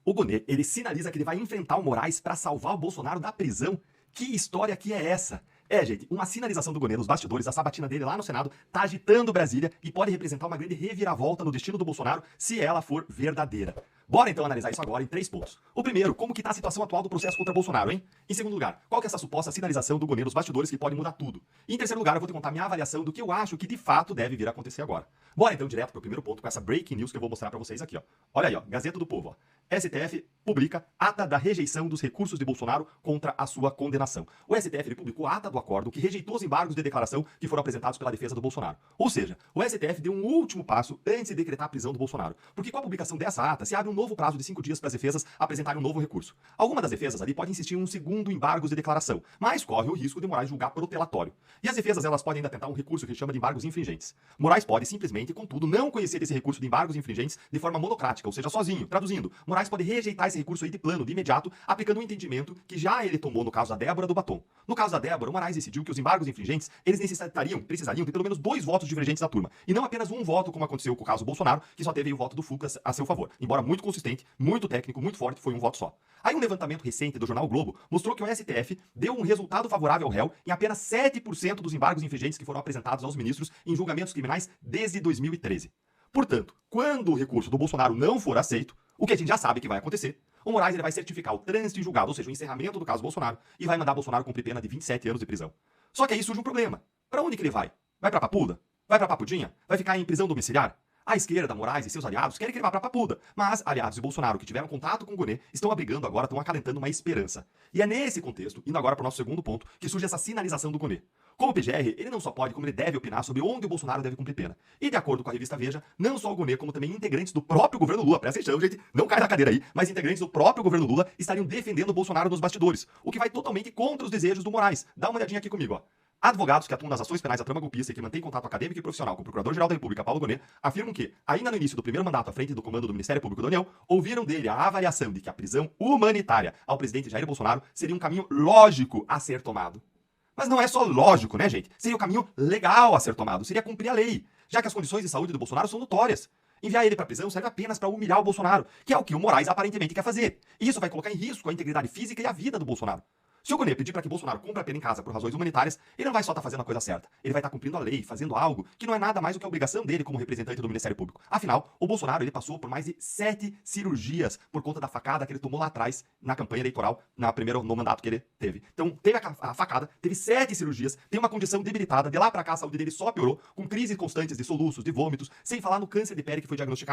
O Gonê, ele sinaliza que ele vai enfrentar o Moraes para salvar o Bolsonaro da prisão. Que história que é essa? É, gente, uma sinalização do Gonê nos bastidores, a sabatina dele lá no Senado tá agitando Brasília e pode representar uma grande reviravolta no destino do Bolsonaro se ela for verdadeira. Bora então analisar isso agora em 3 pontos. O primeiro, como que tá a situação atual do processo contra Bolsonaro, hein? Em segundo lugar, qual que é essa suposta sinalização do Gonê nos bastidores que pode mudar tudo? E em terceiro lugar, eu vou te contar minha avaliação do que eu acho que de fato deve vir a acontecer agora. Bora então direto pro primeiro ponto com essa breaking news que eu vou mostrar pra vocês aqui, ó. Olha aí, ó, Gazeta do Povo, ó. STF publica ata da rejeição dos recursos de Bolsonaro contra a sua condenação. O STF ele publicou a ata do acordo que rejeitou os embargos de declaração que foram apresentados pela defesa do Bolsonaro. Ou seja, o STF deu um último passo antes de decretar a prisão do Bolsonaro. Porque com a publicação dessa ata, se abre um novo prazo de 5 dias para as defesas apresentarem um novo recurso. Alguma das defesas ali pode insistir em um segundo embargos de declaração, mas corre o risco de Moraes julgar protelatório. E as defesas elas podem ainda tentar um recurso que chama de embargos infringentes. Moraes pode simplesmente, contudo, não conhecer esse recurso de embargos infringentes de forma monocrática, ou seja, sozinho. Traduzindo, Moraes pode rejeitar esse recurso aí de plano, de imediato, aplicando um entendimento que já ele tomou no caso da Débora do Batom. No caso da Débora, o Moraes decidiu que os embargos infringentes, eles precisariam de pelo menos 2 votos divergentes da turma, e não apenas um voto, como aconteceu com o caso Bolsonaro, que só teve o voto do Fux a seu favor. Embora muito consistente, muito técnico, muito forte, foi um voto só. Aí um levantamento recente do jornal o Globo mostrou que o STF deu um resultado favorável ao réu em apenas 7% dos embargos infringentes que foram apresentados aos ministros em julgamentos criminais desde 2013. Portanto, quando o recurso do Bolsonaro não for aceito, o que a gente já sabe que vai acontecer, o Moraes ele vai certificar o trânsito em julgado, ou seja, o encerramento do caso Bolsonaro, e vai mandar Bolsonaro cumprir pena de 27 anos de prisão. Só que aí surge um problema. Para onde que ele vai? Vai para Papuda? Vai para Papudinha? Vai ficar em prisão domiciliar? A esquerda, Moraes e seus aliados querem que ele vá para Papuda, mas aliados de Bolsonaro que tiveram contato com o Gonê estão abrigando agora, estão acalentando uma esperança. E é nesse contexto, indo agora para o nosso segundo ponto, que surge essa sinalização do Gonê. Como PGR, ele não só pode, como ele deve opinar sobre onde o Bolsonaro deve cumprir pena. E de acordo com a revista Veja, não só o Gonê, como também integrantes do próprio governo Lula, presta atenção, gente, não cai da cadeira aí, mas integrantes do próprio governo Lula estariam defendendo o Bolsonaro nos bastidores, o que vai totalmente contra os desejos do Moraes. Dá uma olhadinha aqui comigo, ó. Advogados que atuam nas ações penais da trama golpista e que mantêm contato acadêmico e profissional com o Procurador-Geral da República, Paulo Gonê, afirmam que, ainda no início do primeiro mandato à frente do comando do Ministério Público da União, ouviram dele a avaliação de que a prisão humanitária ao presidente Jair Bolsonaro seria um caminho lógico a ser tomado. Mas não é só lógico, né, gente? Seria o caminho legal a ser tomado, seria cumprir a lei, já que as condições de saúde do Bolsonaro são notórias. Enviar ele para a prisão serve apenas para humilhar o Bolsonaro, que é o que o Moraes aparentemente quer fazer. E isso vai colocar em risco a integridade física e a vida do Bolsonaro. Se o Gonê pedir para que Bolsonaro cumpra a pena em casa por razões humanitárias, ele não vai só estar fazendo a coisa certa. Ele vai estar cumprindo a lei, fazendo algo que não é nada mais do que a obrigação dele como representante do Ministério Público. Afinal, o Bolsonaro ele passou por mais de 7 cirurgias por conta da facada que ele tomou lá atrás na campanha eleitoral, no mandato que ele teve. Então, teve a facada, teve 7 cirurgias, tem uma condição debilitada, de lá para cá a saúde dele só piorou, com crises constantes de soluços, de vômitos, sem falar no câncer de pele que foi diagnosticado